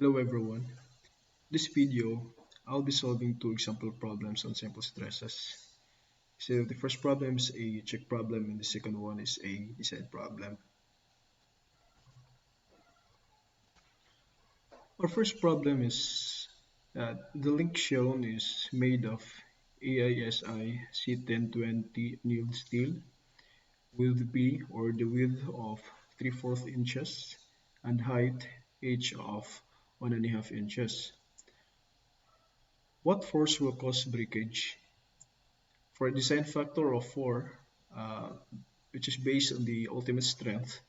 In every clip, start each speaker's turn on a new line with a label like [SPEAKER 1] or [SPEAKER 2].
[SPEAKER 1] Hello everyone. This video, I'll be solving two example problems on simple stresses. So the first problem is a check problem and the second one is a design problem. Our first problem is that the link shown is made of AISI C1020 annealed steel with B or the width of 3/4 inches and height h of 1.5 inches. What force will cause breakage? For a design factor of 4, uh, which is based on the ultimate strength,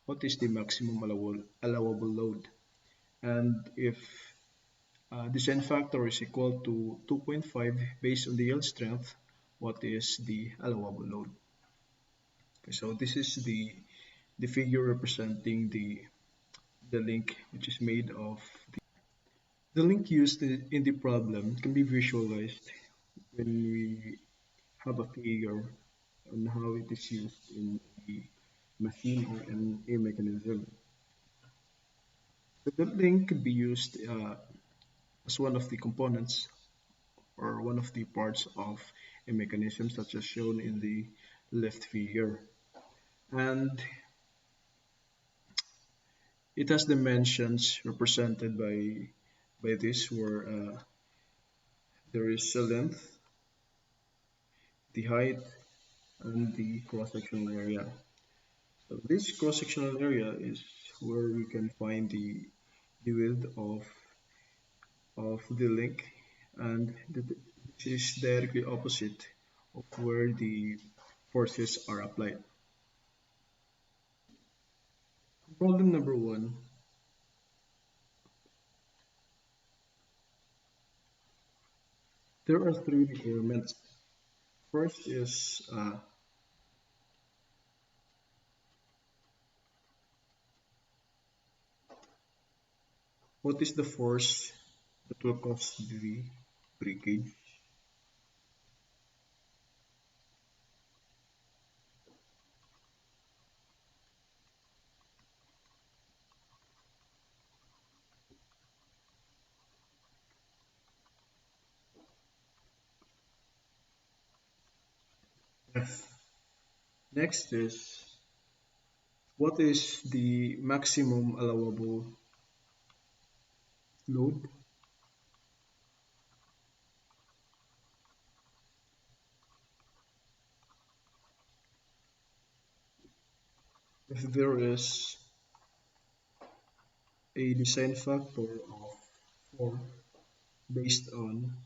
[SPEAKER 1] what is the maximum allowable load? And if design factor is equal to 2.5 based on the yield strength, what is the allowable load? Okay, so this is the figure representing the link, which is made of the link used in the problem can be visualized when we have a figure on how it is used in a machine or in a mechanism. So the link could be used as one of the components or one of the parts of a mechanism such as shown in the left figure. And it has dimensions represented by this where there is a length, the height, and the cross-sectional area. So this cross-sectional area is where we can find the width of the link, and this is directly opposite of where the forces are applied. Problem number one, there are three requirements. First is what is the force that will cause the breakage? Yes. Next is what is the maximum allowable load? If there is a design factor of 4 based on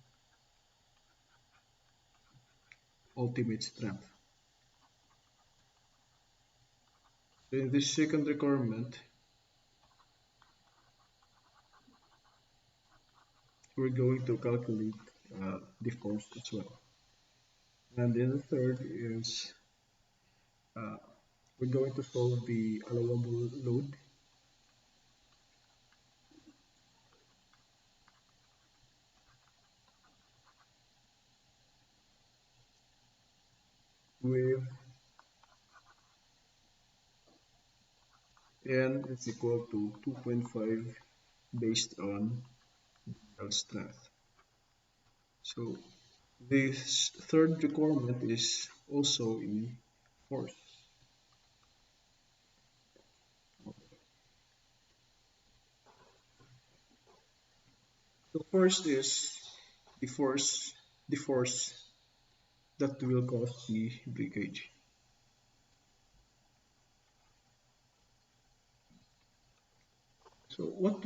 [SPEAKER 1] ultimate strength. So in this second requirement, we're going to calculate the force as well. And then the third is uh, we're going to solve the allowable load with n is equal to 2.5 based on yield strength. So this third requirement is also in force. So first is the force, the force that will cause the breakage. So what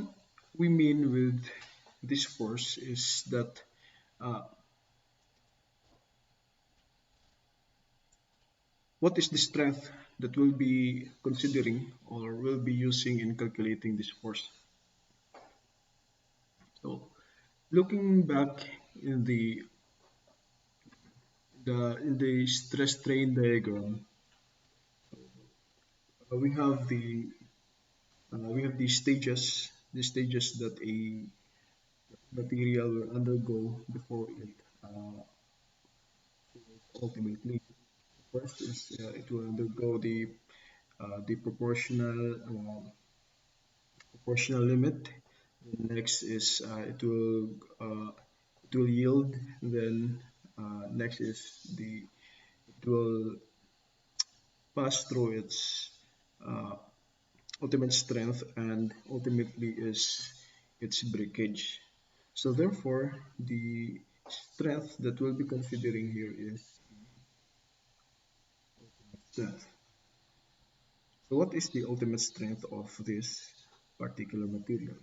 [SPEAKER 1] we mean with this force is that uh, what is the strength that we'll be considering or will be using in calculating this force. So looking back in the stress strain diagram, we have the stages that a material will undergo before it ultimately. First is it will undergo the proportional limit. Next is it will yield. Then next is the it will pass through its uh, ultimate strength and ultimately is its breakage. So therefore, the strength that we'll be considering here is strength. So what is the ultimate strength of this particular material?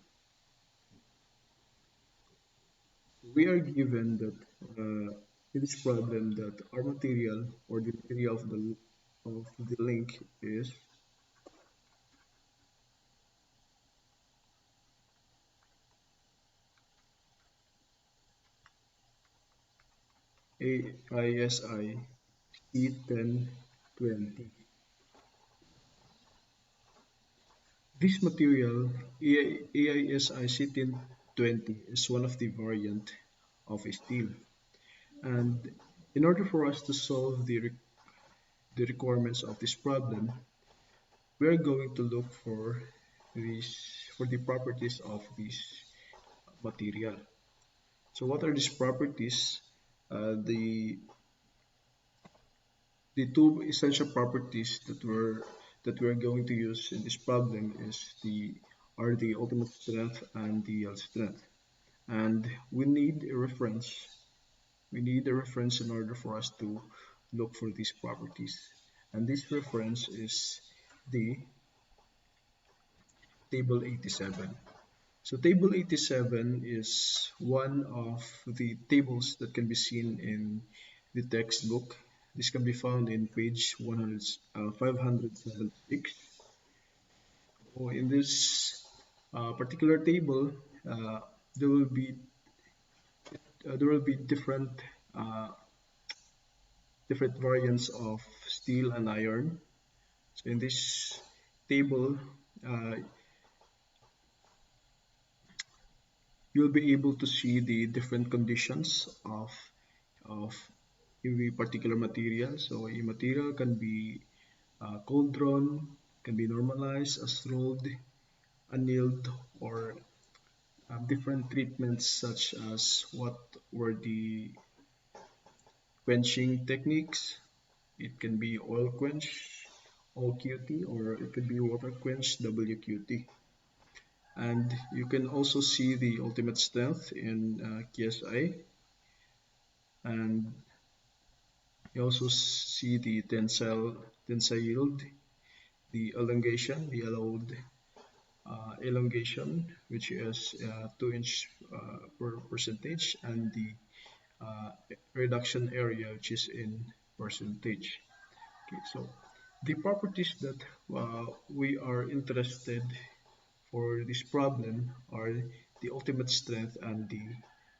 [SPEAKER 1] We are given that in this problem that our material or the material of the link is AISI E1020. This material AISI C1020 is one of the variant of steel, and in order for us to solve the requirements of this problem, we are going to look these for the properties of this material. So what are these properties? The two essential properties that we're going to use in this problem is the ultimate strength and the yield strength. And we need a reference in order for us to look for these properties. And this reference is the table 87. So table 87 is one of the tables that can be seen in the textbook. This can be found in page 576. So in this particular table, uh, there will be different uh, different variants of steel and iron. So in this table, uh, you'll be able to see the different conditions of a particular material. So a material can be cold drawn, can be normalized as rolled, annealed, or different treatments such as what were the quenching techniques. It can be oil quench, OQT, or it could be water quench, WQT. And you can also see the ultimate strength in KSI, and you also see the tensile yield, the elongation, the allowed elongation, which is 2 inch per percentage, and the uh, reduction area, which is in percentage. Okay, so the properties that we are interested for this problem are the ultimate strength and the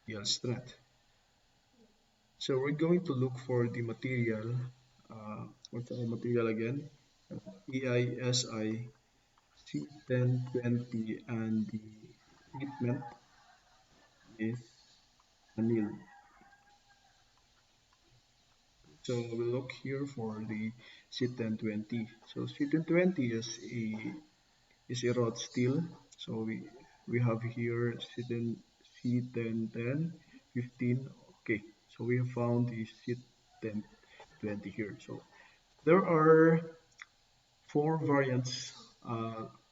[SPEAKER 1] yield strength. So we're going to look for the material. What's our material again? EISI C1020, and the treatment is anil. So we'll look here for the C1020. So C1020 is a wrought steel. So we have here C1010, 15. Okay, so we have found the C1020 here. So there are four variants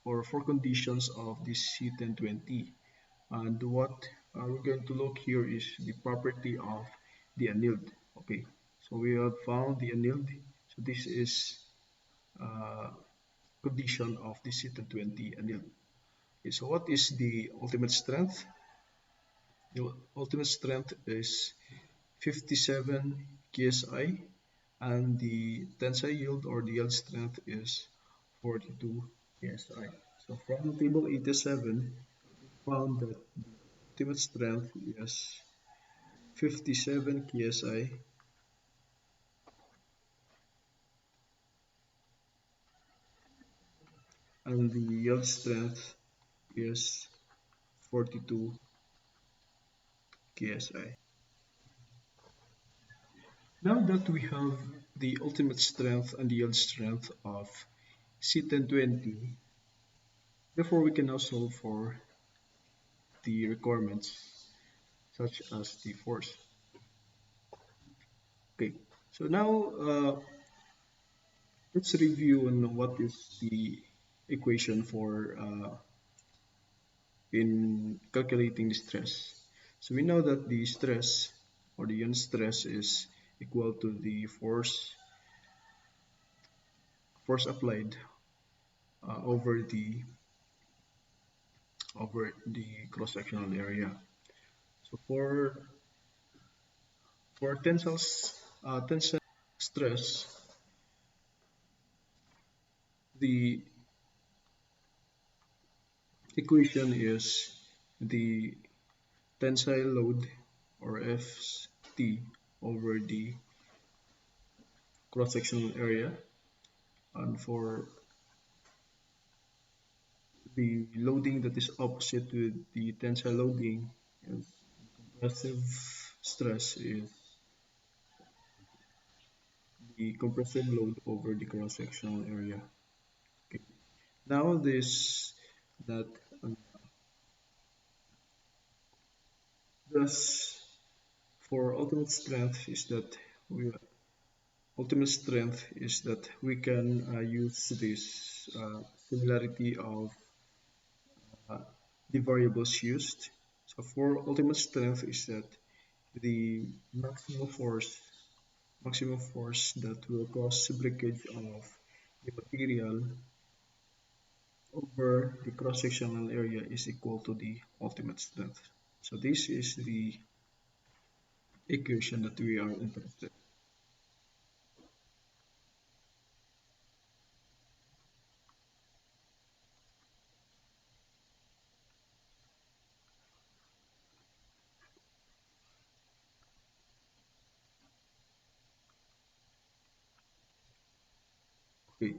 [SPEAKER 1] or four conditions of this C1020. And what we're going to look here is the property of the annealed. Okay, so we have found the annealed. So this is uh, condition of the C1020 annealed. Okay, so what is the ultimate strength? The ultimate strength is 57 KSI, and the tensile yield or the yield strength is 42 KSI. So from table 87, found that the ultimate strength is 57 KSI, and the yield strength is 42 KSI. Now that we have the ultimate strength and the yield strength of C1020, therefore we can now solve for the requirements such as the force. Okay, so now let's review on what is the equation for in calculating the stress. So we know that the stress or the unit stress is equal to the force applied over the cross-sectional area. So for tensile stress, the equation is the tensile load or Ft over the cross-sectional area, and for the loading that is opposite with the tensile loading is compressive stress is the compressive load over the cross-sectional area. Okay. Now this that thus for ultimate strength is that we can use this similarity of uh, the variables used. So for ultimate strength is that the maximum force that will cause breakage of the material over the cross-sectional area is equal to the ultimate strength. So this is the equation that we are interested. Okay.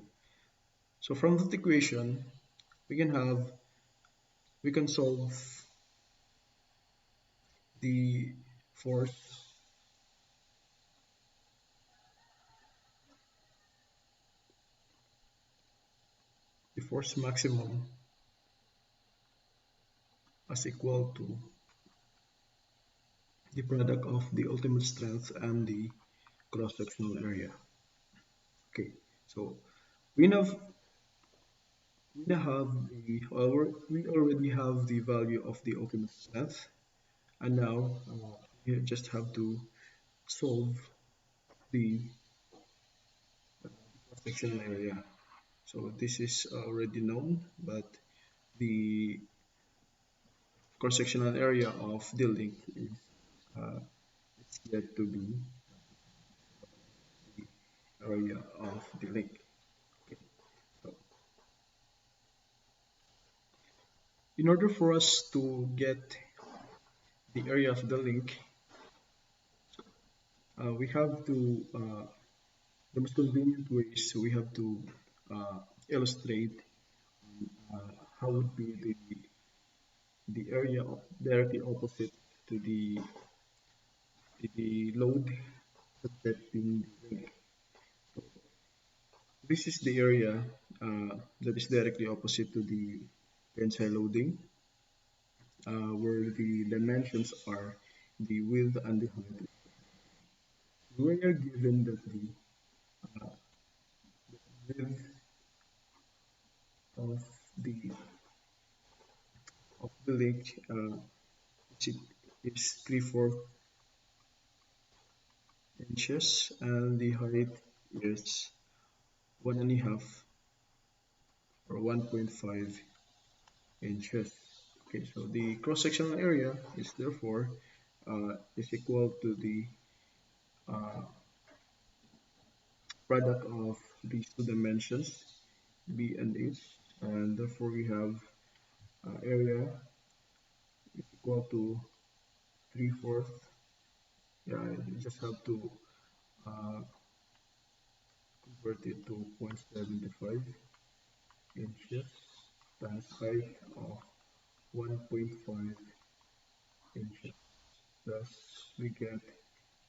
[SPEAKER 1] So from that equation, we can have we can solve the force the force maximum as equal to the product of the ultimate strength and the cross-sectional area. Okay, so we now we now have we already have the value of the ultimate strength, and now we just have to solve the cross-sectional area. So this is already known, but the cross-sectional area of the link is uh, it's yet to be the area of the link. Okay. So in order for us to get the area of the link, we have to the most convenient way is we have to illustrate uh, how would be the area directly opposite to the load affecting the link. So this is the area that is directly opposite to the tensile loading, where the dimensions are the width and the height. We are given that the width of the link which is 3/4 inches, and the height is 1.5 or 1.5 inches. Okay, so the cross-sectional area is therefore is equal to the uh, product of these two dimensions, b and h, and therefore we have area is equal to 3/4. Yeah, you just have to uh, convert it to 0.75 inches times height of 1.5 inches. Thus, we get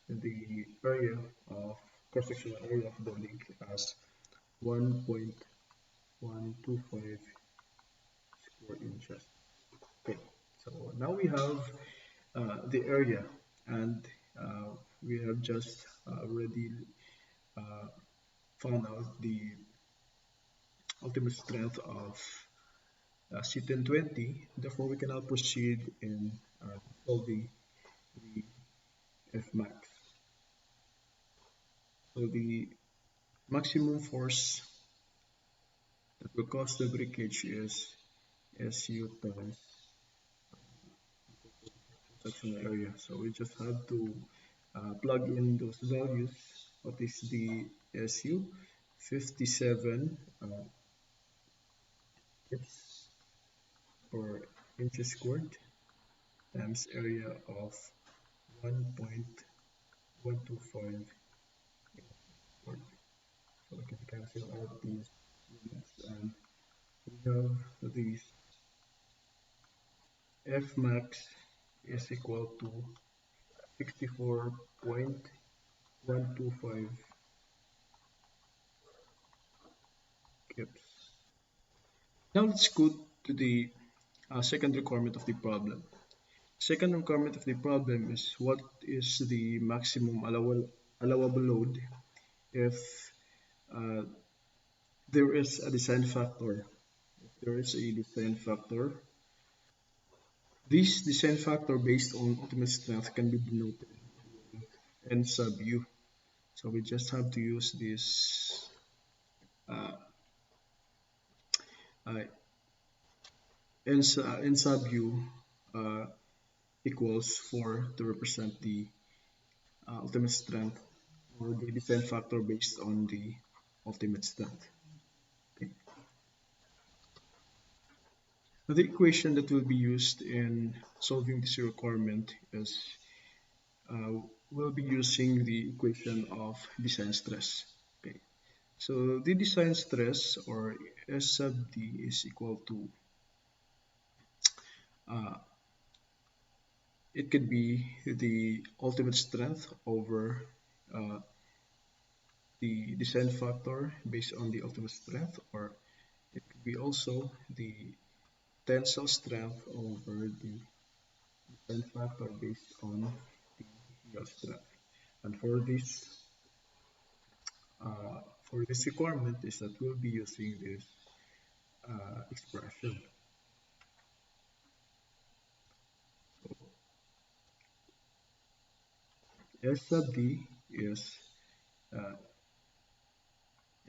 [SPEAKER 1] the area of cross-sectional area of the link as 1.125 square inches. Okay, so now we have the area, and uh, we have just already uh, found out the ultimate strength of C1020. Therefore, we can now proceed in solving the F max. So the maximum force that will cause the breakage is SU times sectional area. So we just have to plug in those values. What is the SU? 57 kips per inches squared times area of 1.125 squared. So we can cancel out these units, and we have these F max is equal to 64.125 kips. Now let's go to the second requirement of the problem. Second requirement of the problem is what is the maximum allowable load if uh, there is a design factor. If there is a design factor, this design factor based on ultimate strength can be denoted N sub U. So we just have to use this uh, uh, N sub U uh, equals 4 to represent the ultimate strength or the design factor based on the ultimate strength. Okay. Now the equation that will be used in solving this requirement is we'll be using the equation of design stress. Okay. So the design stress or S sub D is equal to uh, it could be the ultimate strength over uh, the design factor based on the ultimate strength, or it could be also the tensile strength over the design factor based on the yield strength. And for this requirement is that we'll be using this expression. So S sub D is uh,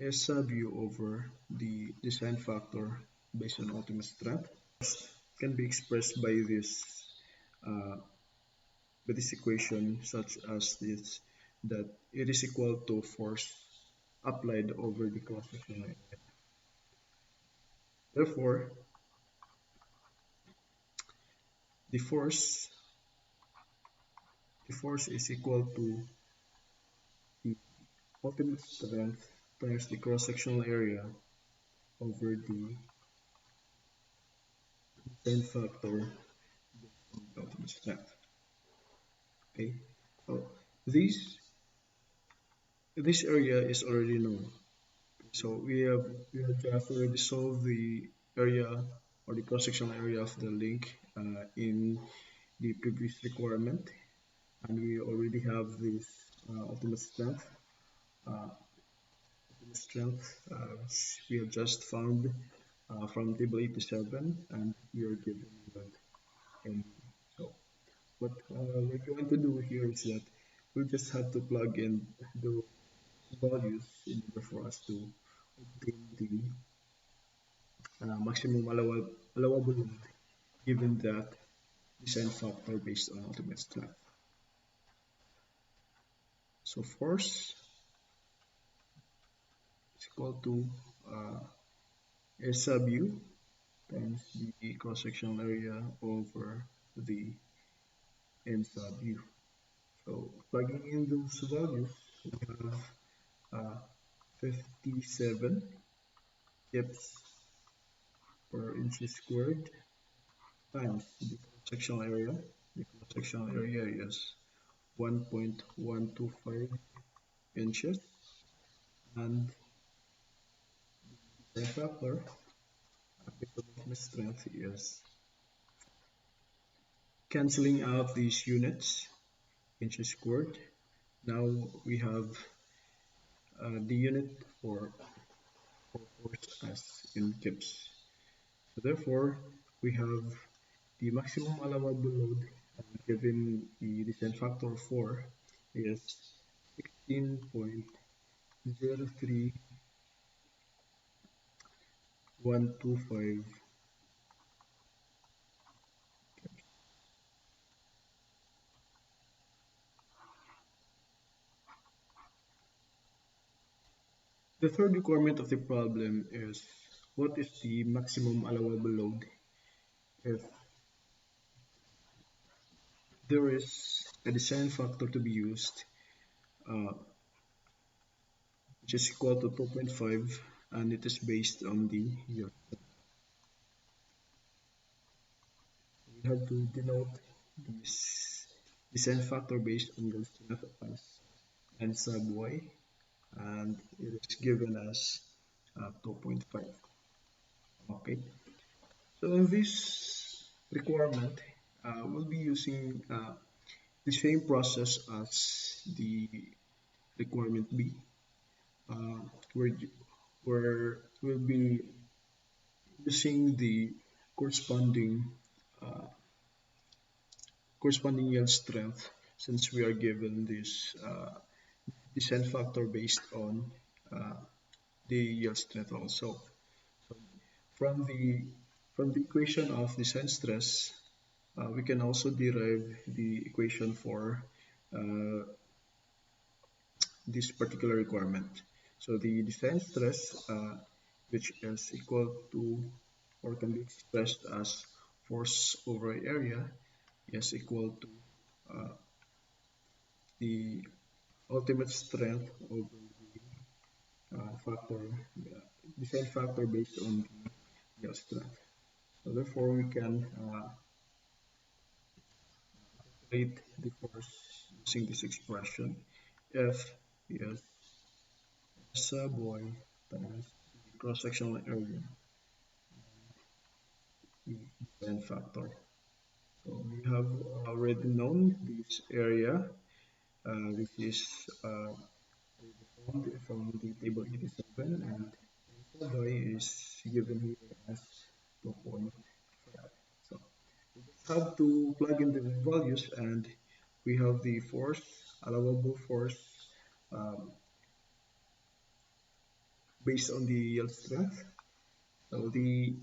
[SPEAKER 1] S sub U over the design factor based on ultimate strength can be expressed uh, by this equation such as this, that it is equal to force applied over the cross-sectional area. Therefore, the force the force is equal to the ultimate strength times the cross-sectional area over the design factor of the ultimate strength. Okay, so this area is already known. So we have just already solved the area or the cross-sectional area of the link in the previous requirement, and we already have this ultimate strength. Uh, which we have just found from table 87, and we are given that. And so what we're going to do here is that we'll just have to plug in the values in order for us to obtain the maximum allowable load given that design factor based on ultimate strength. So force is equal to S sub U times the cross-sectional area over the N sub U. So plugging in those values, we have 57 kips per inch squared times the cross-sectional area. The cross-sectional area is 1.125 inches, and the factor based on strength is Canceling out these units, inches squared. Now we have the unit for force as in kips. So therefore, we have the maximum allowable load given the descent factor of 4 is 16.03125. The third requirement of the problem is what is the maximum allowable load if there is a design factor to be used, uh, which is equal to 2.5, and it is based on the year. We have to denote this design factor based on the strength as n sub y, and it is given as 2.5. Okay, so in this requirement, we'll be using the same process as the requirement B, uh, where, where we'll be using the corresponding uh, yield strength since we are given this descent factor based on uh, the yield strength also. So from the equation of descent stress, we can also derive the equation for uh, this particular requirement. So the descent stress, which is equal to or can be expressed as force over area, is equal to uh, the ultimate strength over the factor, descent factor based on the yield strength. So therefore, we can calculate the force using this expression. F is sub y times the cross-sectional area, the descent factor. So we have already known this area. This is found from the table 87, and sub y is given here as 2.5. So we just have to plug in the values, and we have the force, allowable force, um, based on the yield strength. So the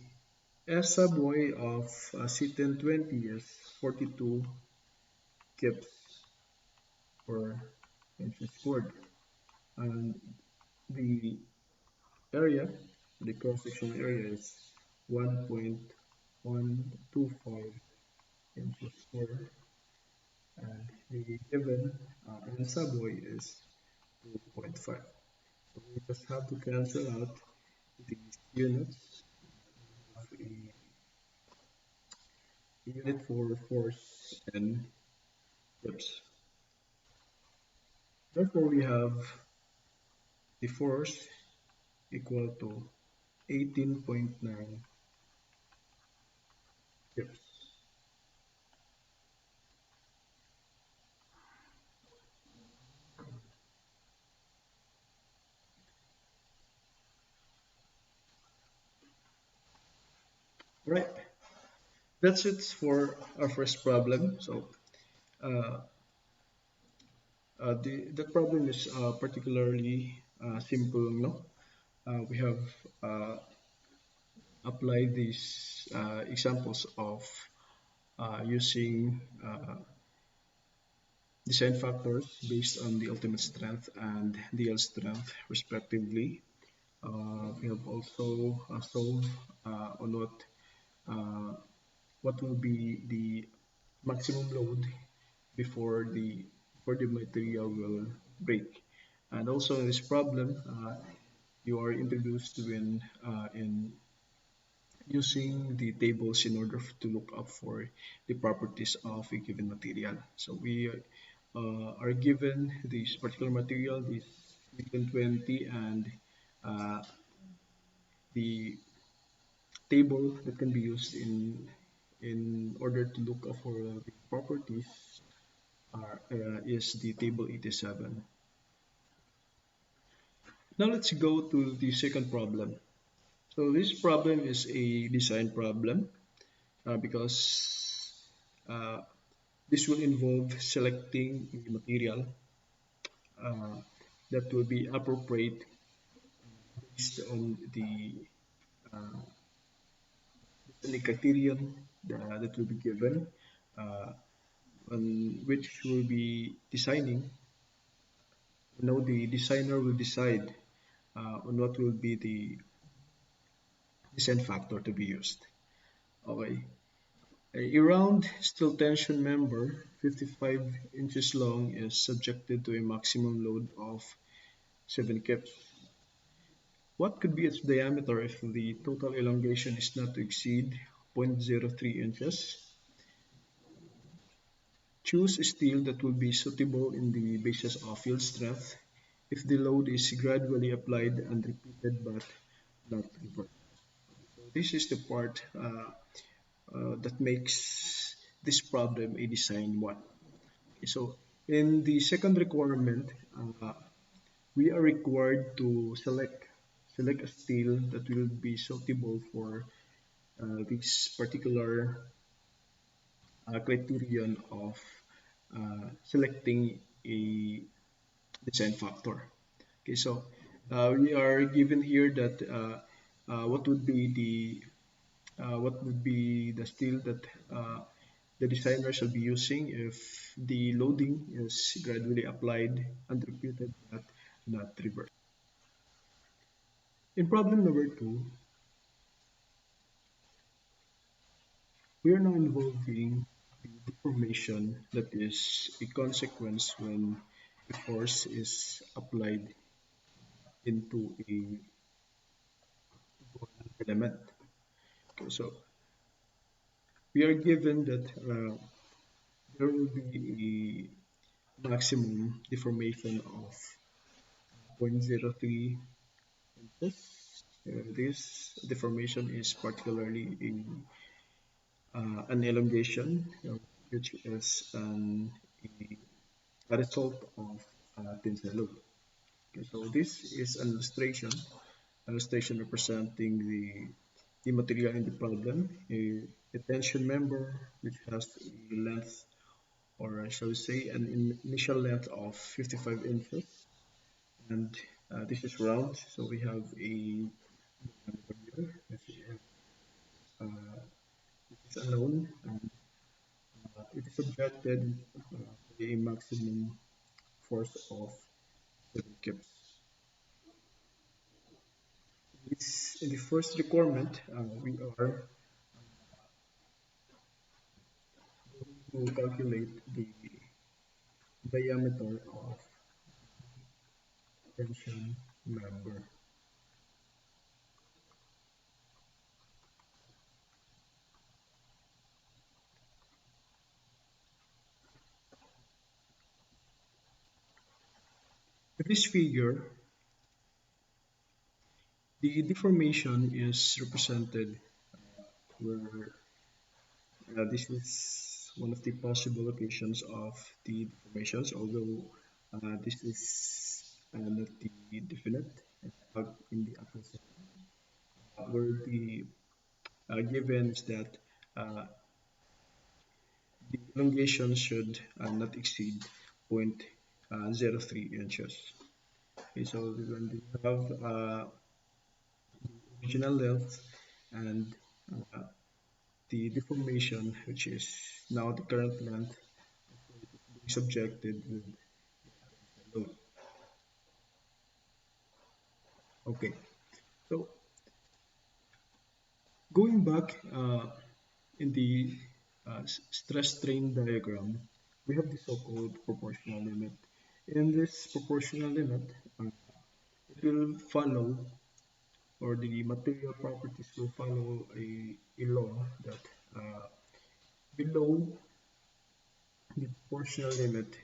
[SPEAKER 1] S sub y of C1020 is 42 kips per inch squared, and the area, the cross-section area is 1.125 inches squared, and the given N sub y is 2.5. So we just have to cancel out these units of a unit for force and kips. Therefore, we have the force equal to 18.9 kips. Right, that's it for our first problem. So uh, the problem is particularly simple. No, we have uh, applied these examples of using design factors based on the ultimate strength and DL strength, respectively. We have also solved on uh, what will be the maximum load before the material will break. And also in this problem, you are introduced in using the tables in order to look up for the properties of a given material. So we are given this particular material, this 20, and uh, the table that can be used in order to look for the properties is the table 87. Now let's go to the second problem. So this problem is a design problem because uh, this will involve selecting a material uh, that will be appropriate based on uh, the criterion that will be given, uh, on which will be designing. Now the designer will decide on what will be the design factor to be used. Okay. A round steel tension member, 55 inches long, is subjected to a maximum load of 7 kips. What could be its diameter if the total elongation is not to exceed 0.03 inches? Choose a steel that will be suitable in the basis of field strength if the load is gradually applied and repeated but not reversed. So this is the part that makes this problem a design one. So in the second requirement, we are required to select a steel that will be suitable for this particular criterion of selecting a design factor. Okay, so we are given here that what would be the steel that the designer shall be using if the loading is gradually applied and repeated but not reversed. In problem number two, we are now involving the deformation that is a consequence when a force is applied into a element. Okay, so we are given that there will be a maximum deformation of 0.03 inches. This deformation is particularly in an elongation, which is a result of tensile load. Okay, so this is an illustration representing the material in the problem, a tension member which has a length, or shall we say, an initial length of 55 inches, and this is round, so we have a diameter here, uh, which is unknown, and it is subjected by a maximum force of 7 kips. In the first requirement, we are going to calculate the diameter of tension member. In this figure, the deformation is represented where this is one of the possible locations of the deformations, although this is not the definite in the actual setting, where the given is that uh, the elongation should not exceed 0.03 inches. Okay, so when we have the original length and uh, the deformation, which is now the current length, being subjected with load. Okay, so going back in the stress strain diagram, we have the so-called proportional limit. In this proportional limit, uh, it will follow, or the material properties will follow a law that below the proportional limit,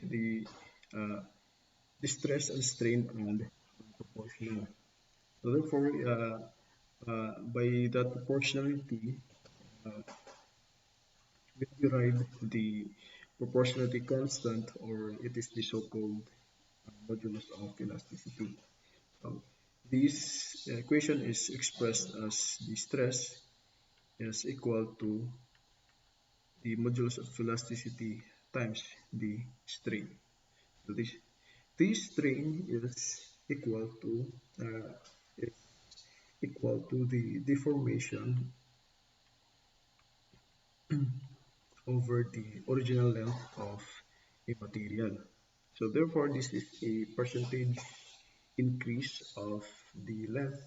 [SPEAKER 1] uh, the stress and strain are proportional. So therefore, by that proportionality, uh, we derive the proportionality constant, or it is the so-called modulus of elasticity. So this equation is expressed as the stress is equal to the modulus of elasticity times the strain. So this strain uh, is equal to the deformation over the original length of a material. So therefore, this is a percentage increase of the length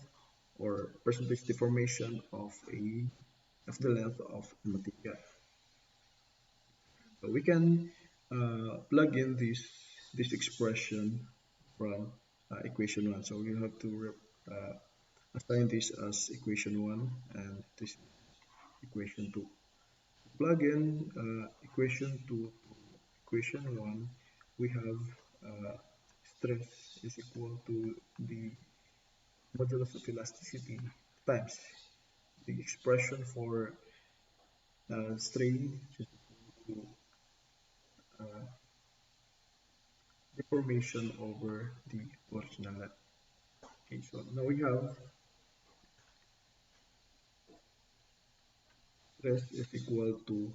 [SPEAKER 1] or percentage deformation of the length of a material. So we can plug in this expression from equation one. So you have to assign this as equation one and this equation two. Plug in equation two to equation one. We have stress is equal to the modulus of elasticity times the expression for strain, which is equal to deformation over the original length. Okay, so now we have stress is equal to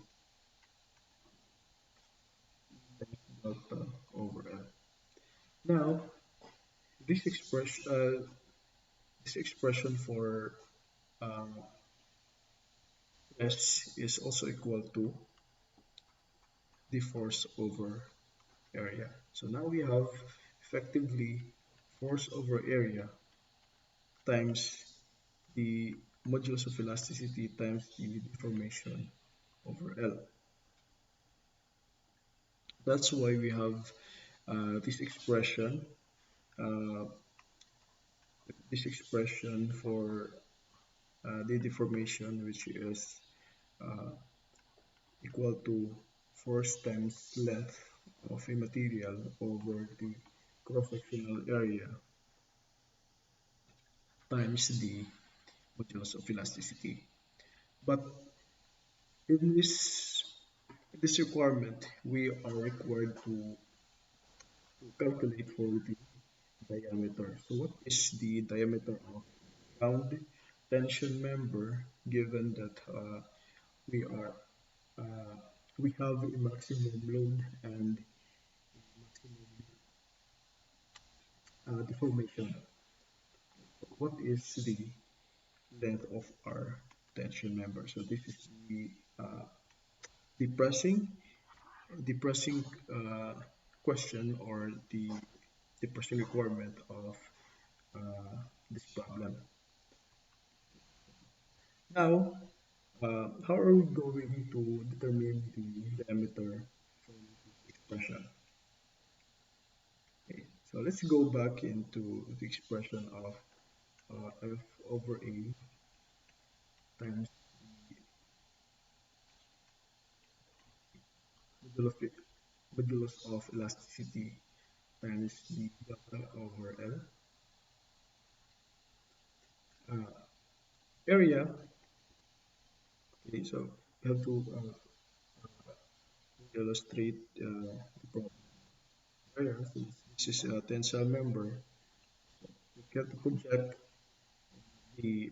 [SPEAKER 1] delta over L. Now, this expression, this expression for stress is also equal to the force over area. So now we have effectively force over area times the modulus of elasticity times the deformation over L. That's why we have this expression, uh, for the deformation, which is uh, equal to force times length of a material over the cross-sectional area times the modulus of elasticity. But in this requirement, we are required to calculate for the diameter. So what is the diameter of round tension member given that we are uh, we have a maximum load and maximum deformation? What is the length of our tension member? So this is uh, the pressing the pressing question, or the pressing requirement of this problem. Now, how are we going to determine the diameter from this expression? Okay, so let's go back into the expression of F over A times modulus of, modulus of elasticity times the delta over L. Area, okay, so we have to illustrate the problem. Area, since this is a tensile member, we have to project the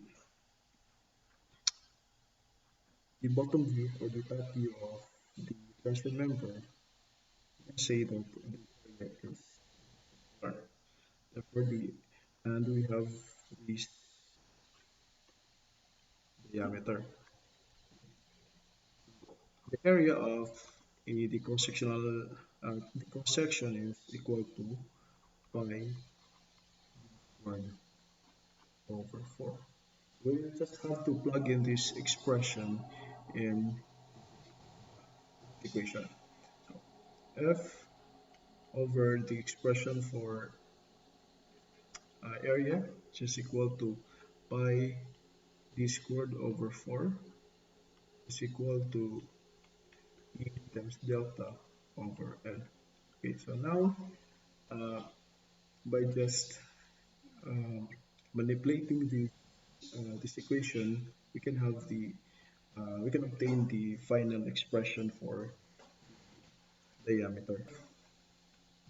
[SPEAKER 1] the bottom view or the top view of the tension member and say that the area is R. Therefore, and we have this diameter. The area of the cross-sectional the cross-section is equal to pi squared over 4. We just have to plug in this expression in the equation. So F over the expression for area, which is equal to pi d squared over 4, is equal to E times delta over L. Okay, so now uh, by just manipulating this equation, we can have the we can obtain the final expression for diameter.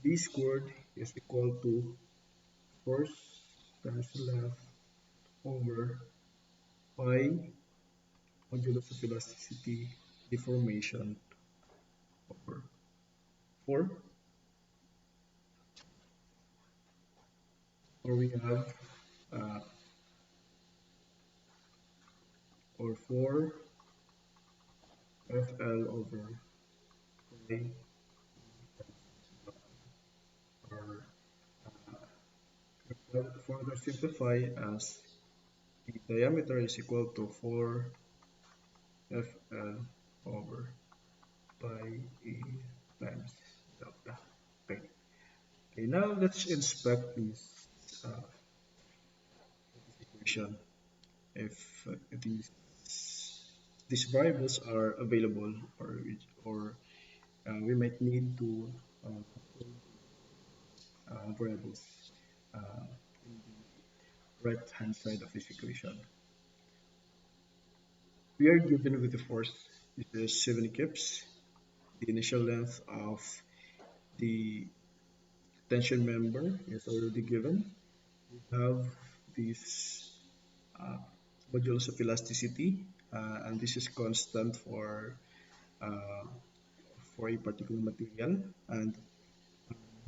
[SPEAKER 1] D squared is equal to force times length over pi modulus of elasticity deformation over 4, or we have uh, or 4 FL over pi, or further simplify as the diameter is equal to 4 FL over pi e times delta. Okay. Okay, now let's inspect uh, this equation. If these variables are available, or we might need to variables in the right hand side of this equation. We are given with the force is 70 kips. The initial length of the tension member is already given. We have this uh, modulus of elasticity, and this is constant uh, for a particular material, and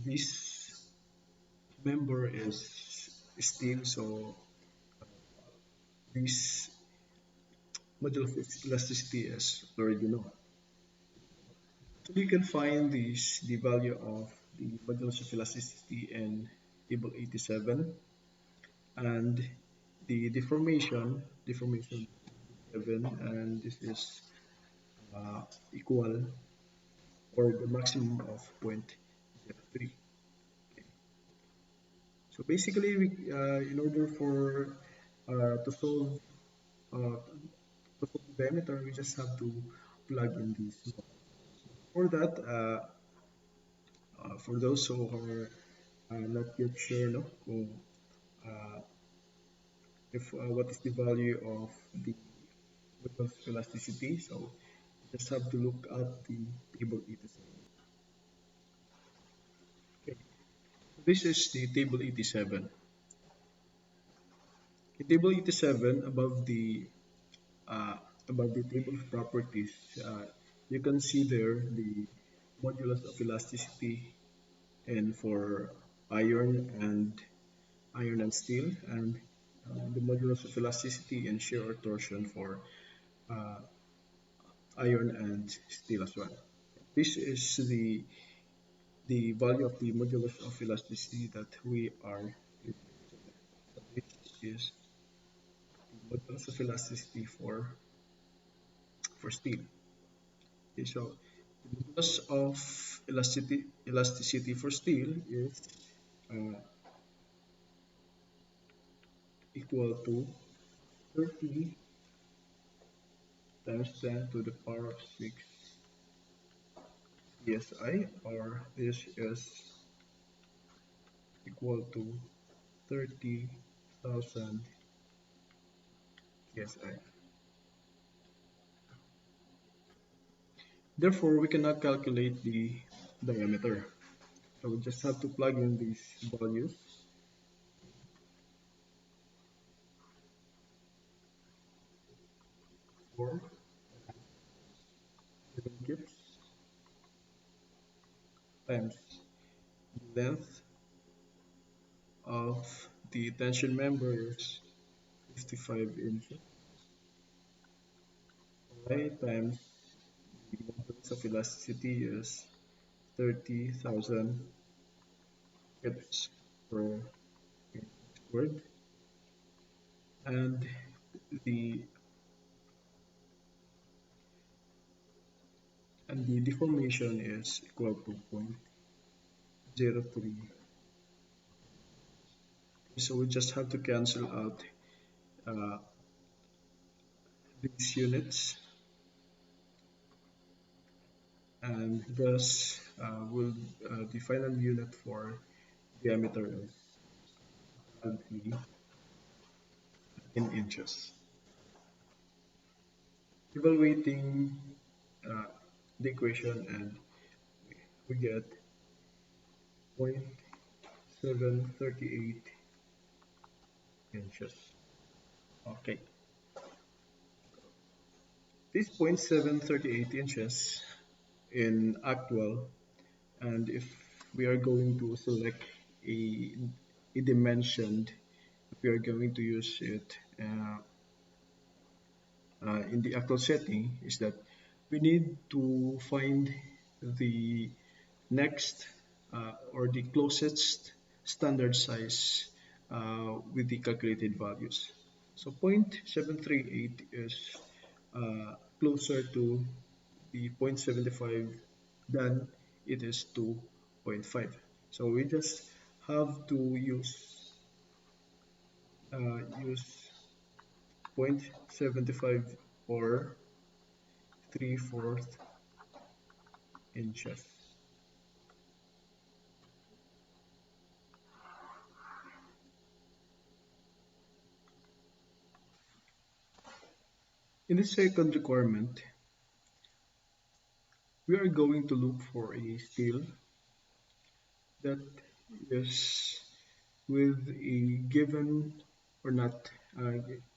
[SPEAKER 1] this member is steel, so this modulus of elasticity is already known. So you can find the value of the modulus of elasticity in table 87, and the deformation 7, and this is equal, or the maximum of 0.03. Okay. So basically, in order for to solve the diameter, we just have to plug in these. For that, for those who are not yet sure, no, kung, uh, if what is the value of the Newton's elasticity, so you just have to look at the table 87. Okay, so this is the table 87. In table 87, uh, above the table of properties, uh, you can see there the modulus of elasticity and for iron and iron and steel, and the modulus of elasticity and shear or torsion for uh, iron and steel as well. This is the value of the modulus of elasticity that we are using. So this is the modulus of elasticity for steel. Okay, so the modulus of elasticity for steel is uh, equal to 30 times 10 to the power of 6 psi, or this is equal to 30,000 psi. Therefore, we cannot calculate the diameter. So we just have to plug in these values for 7 kips times the length of the tension member is 55 inches, y times the modulus of elasticity is 30,000 kips per inch squared, and the the deformation is equal to 0.03. So we just have to cancel out uh, these units, and thus will the final unit for diameter is currently in inches. evaluating uh, the equation, and we get 0.738 inches. Okay, this 0.738 inches in actual, and if we are going to select a, a dimension, if we are going to use it in the actual setting, is that we need to find the next or the closest standard size with the calculated values. So 0.738 is closer to the 0.75 than it is to zero point 0.5. So we just have to use 0.75 or 3/4 inches. In the second requirement, we are going to look for a steel that is with a given or not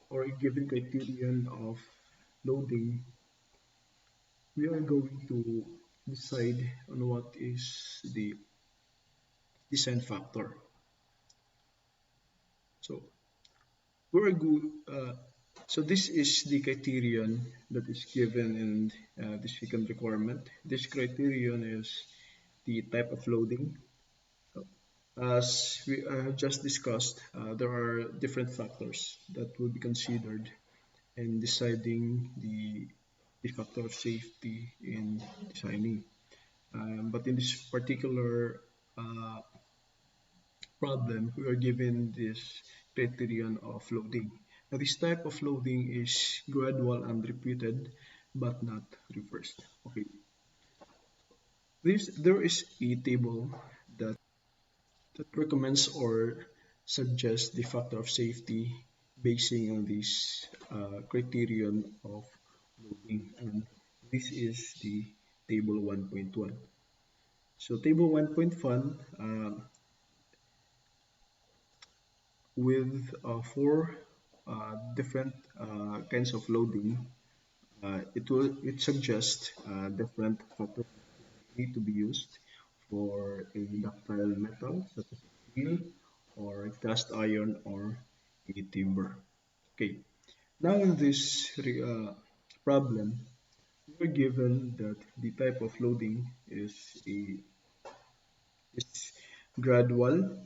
[SPEAKER 1] or a given criterion of loading. We are going to decide on what is the design factor. So we're good. So this is the criterion that is given in the second requirement. This criterion is the type of loading. As we have just discussed, there are different factors that will be considered in deciding the factor of safety in designing. But in this particular uh, problem, we are given this criterion of loading. Now, this type of loading is gradual and repeated, but not reversed. Okay, there is a table that recommends or suggests the factor of safety basing on this criterion of loading, and this is the table 1.1. So table 1.1 with four different kinds of loading, it suggests different factors need to be used for a ductile metal such as steel or cast iron or a timber. Okay, now in this problem, we're given that the type of loading is gradual,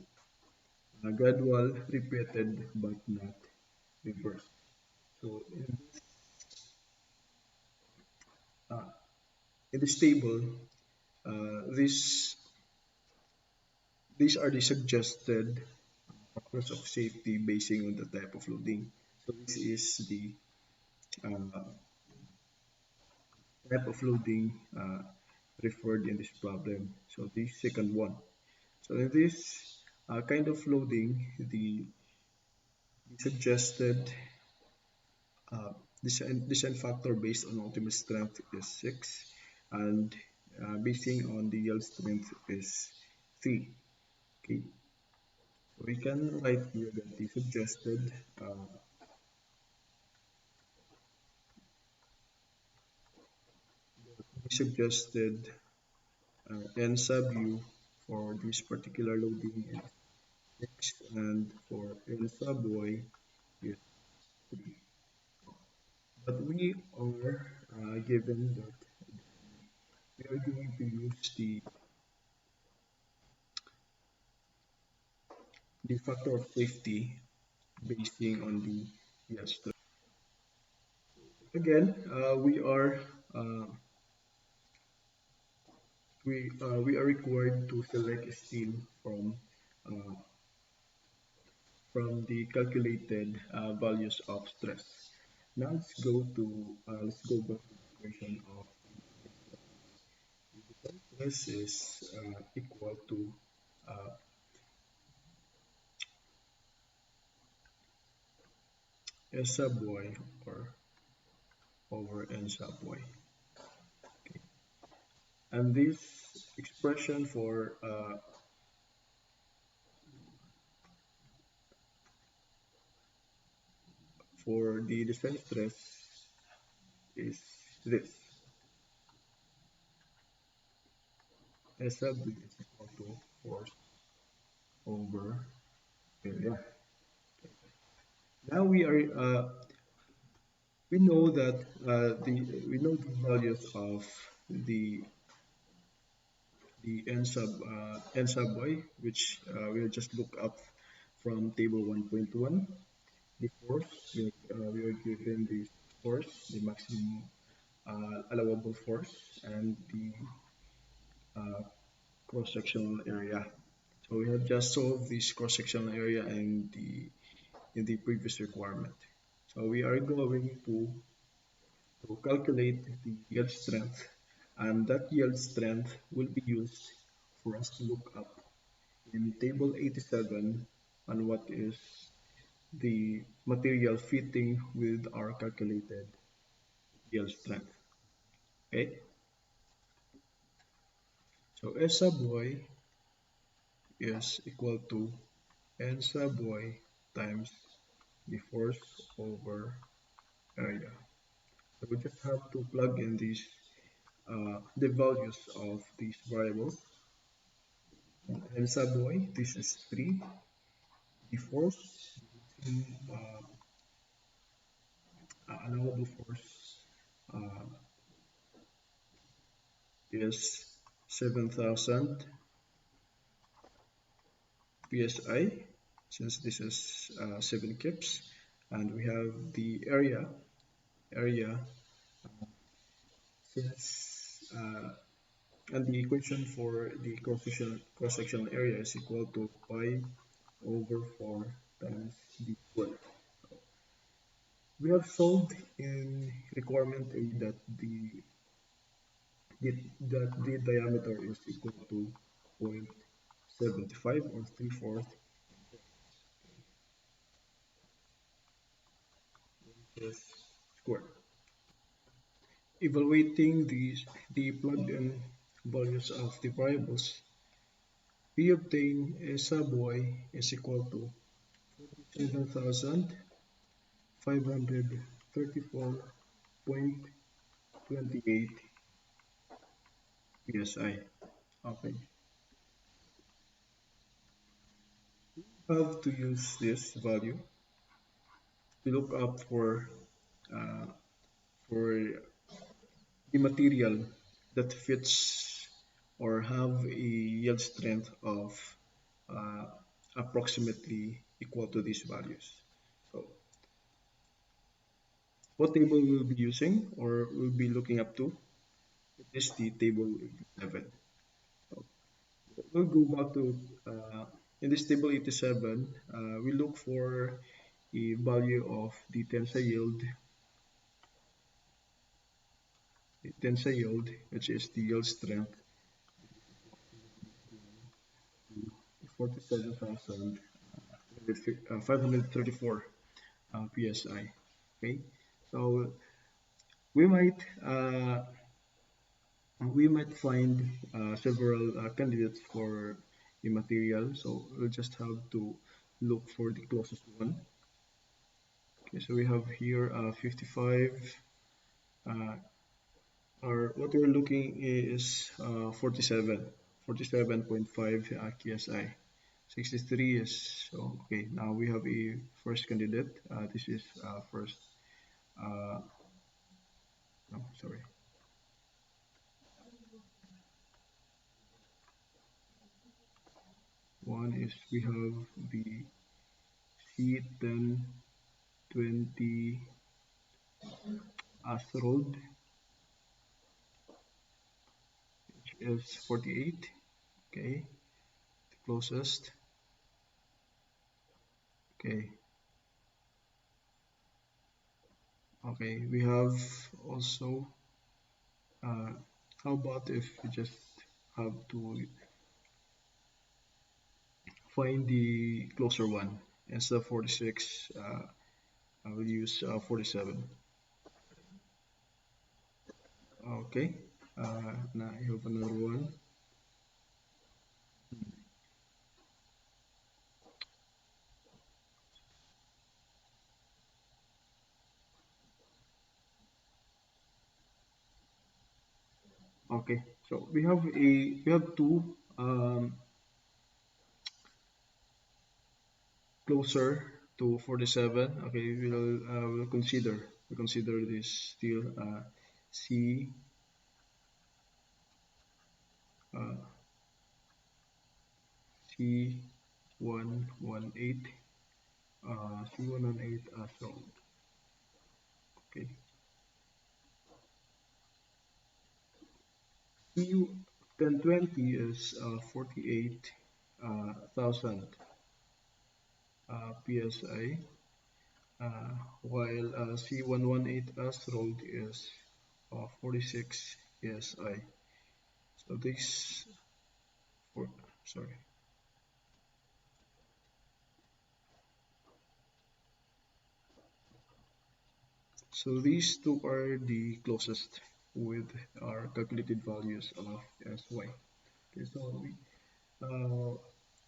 [SPEAKER 1] repeated, but not reversed. So uh, in this table, this these are the suggested factors of safety basing on the type of loading. So this is the uh, type of loading referred in this problem. So the second one. So in this kind of loading, the suggested design factor based on ultimate strength is 6, and basing on the yield strength is 3. Okay, so we can write here that the suggested n sub u for this particular loading is 6, and for n sub y is 3. But we are given that we are going to use the factor of safety basing on the yes. Again, uh, we are required to select a steel uh, from the calculated values of stress. Now let's go back to the equation of stress is equal to uh, S sub y or over n sub y. And this expression for the descent stress is this. S sub b is equal to force over area. Now we know that we know the values of the n sub y, which we'll just look up from table 1.1. The force we are given the force, the maximum allowable force, and the uh, cross-sectional area. So we have just solved this cross-sectional area in the previous requirement. So we are going to calculate the yield strength, and that yield strength will be used for us to look up in table 87 on what is the material fitting with our calculated yield strength. Okay, so S sub y is equal to N sub y times the force over area. So we just have to plug in the values of these variables. N sub y, this is 3. The force, uh, allowable force uh, is 7,000 psi, since this is 7 kips, and we have the area since and the equation for the cross-sectional area is equal to pi over 4 times the width. We have solved in requirement A that the diameter is equal to 0.75 or 3/4 inches squared. Evaluating the plugged-in values of the variables, we obtain a sub y is equal to 47,534.28 psi. Okay, have to use this value to look up uh, for the material that fits or have a yield strength of uh, approximately equal to these values. So what table we'll be using or we'll be looking up to is the table 87. So we'll go back to in this table 87, we look for a value of the tensile yield, which is the yield strength, 47,534 psi. Okay, so we might uh, we might find several candidates for the material, so we'll just have to look for the closest one. Okay, so we have here 55, uh, or what we're looking is 47.5 KSI. 63 is, so okay, now we have a first candidate. This is first, uh, no, sorry. One is we have the C1020 asteroid, which is 48. Okay, the closest. Okay, okay, we have also, uh, how about if we just have to find the closer one? Instead of 46, I will use 47. Okay. Now I have another one. Okay. So we have two closer to 47. Okay, we'll consider this still C uh, C118 C118 as well. Okay. EU1020 is 48 thousand psi, uh, while C118 asteroid is 46 psi. So these for sorry. So these two are the closest with our calculated values of SY. Okay, so uh,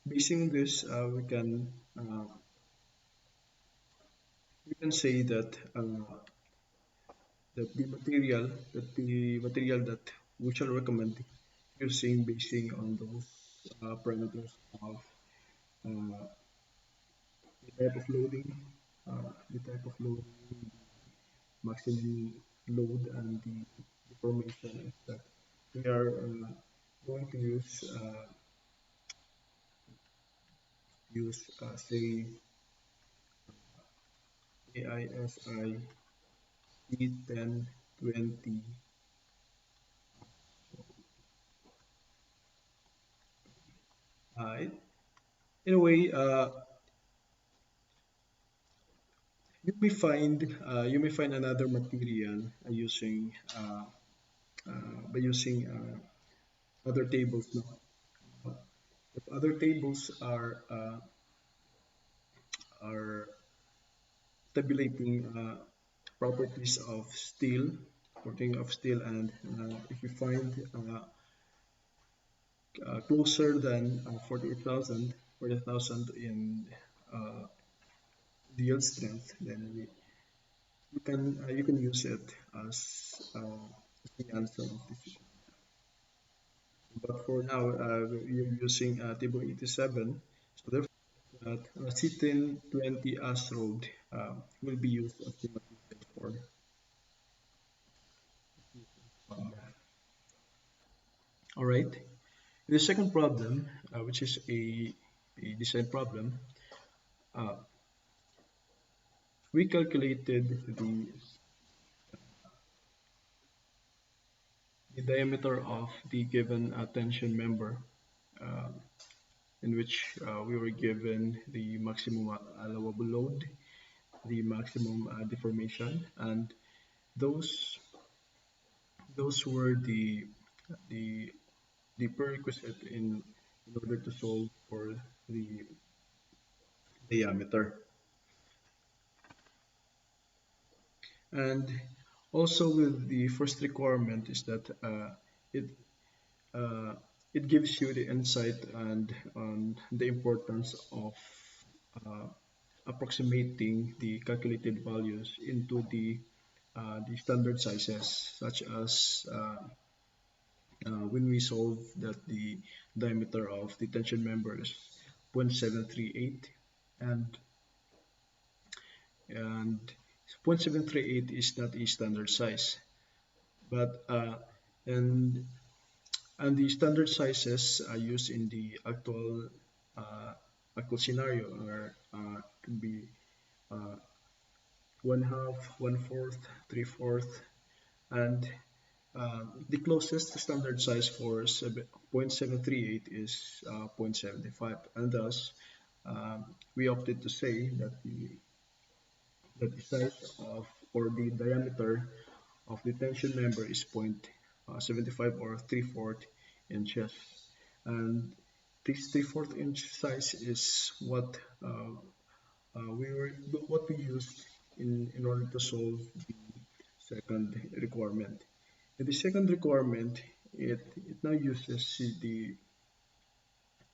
[SPEAKER 1] basing this, we can say that the material that we shall recommend using basing on those parameters of uh, the type of loading, maximum load, and the deformation is that we are going to use say AISI C1020. In a way, you may find another material by using other tables. No? If other tables are tabulating properties of steel, and if you find closer than 48,000 in uh, yield strength, then you can use it as the answer of this. But for now, you're using table 87, so therefore that C1020 asteroid will be used as the material for. All right. The second problem, which is a design problem, uh, we calculated the diameter of the given tension member, uh, in which we were given the maximum allowable load, the maximum deformation, and those those were the the prerequisite in order to solve for the diameter. And also with the first requirement is that it uh, it gives you the insight and on the importance of uh, approximating the calculated values into the standard sizes, such as when we solve that the diameter of the tension member is 0.738, and and 0.738 is not a standard size, but and and the standard sizes used in the uh, actual scenario are could be uh, one half, one fourth, three fourth, and the closest standard size for 0.738 is 0.75, and thus we opted to say that the size of or the diameter of the tension member is 0.75 or 3/4 inches, and this 3/4 inch size is we were what we used in order to solve the second requirement. And the second requirement, it now uses the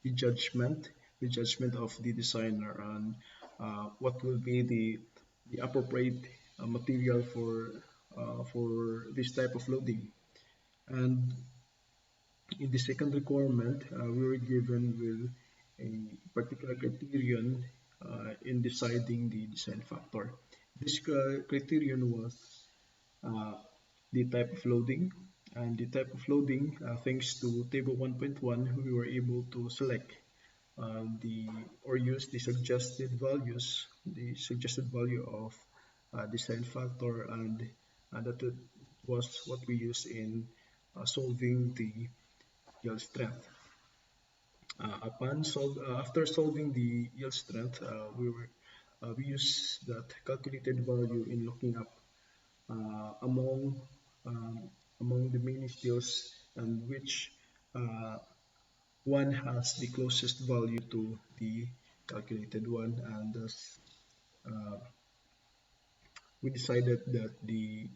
[SPEAKER 1] judgment, the judgment of the designer on what will be the appropriate material for this type of loading. And in the second requirement, we were given with a particular criterion in deciding the design factor. This criterion was uh, the type of loading, and the type of loading, thanks to table 1.1, we were able to select the or use the suggested value of design factor, and that it was what we use in solving the yield strength. After solving the yield strength, we use that calculated value in looking up uh, among um, among the many steels, and which uh, one has the closest value to the calculated one, and thus uh, we decided that the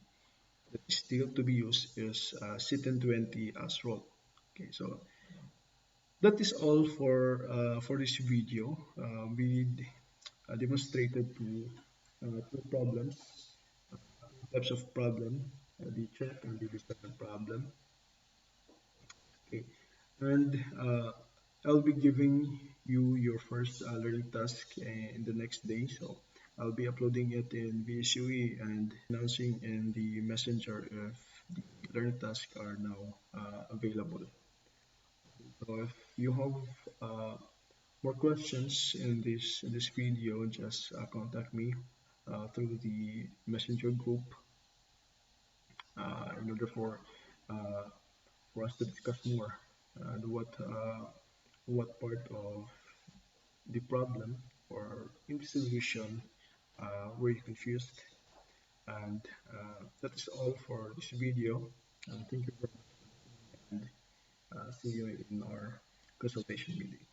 [SPEAKER 1] steel to be used is C1020 as rolled. Okay, so that is all for this video. We demonstrated two problems, types of problem, the check and the design problem. Okay, and I'll be giving you your first learning task in the next day. So I'll be uploading it in VSUE and announcing in the messenger if the learning tasks are now available. So if you have more questions in this video, just contact me through the messenger group in order uh, for us to discuss more and what part of the problem or in the solution were you confused. And that is all for this video. Thank you very much, and see you in our consultation meeting.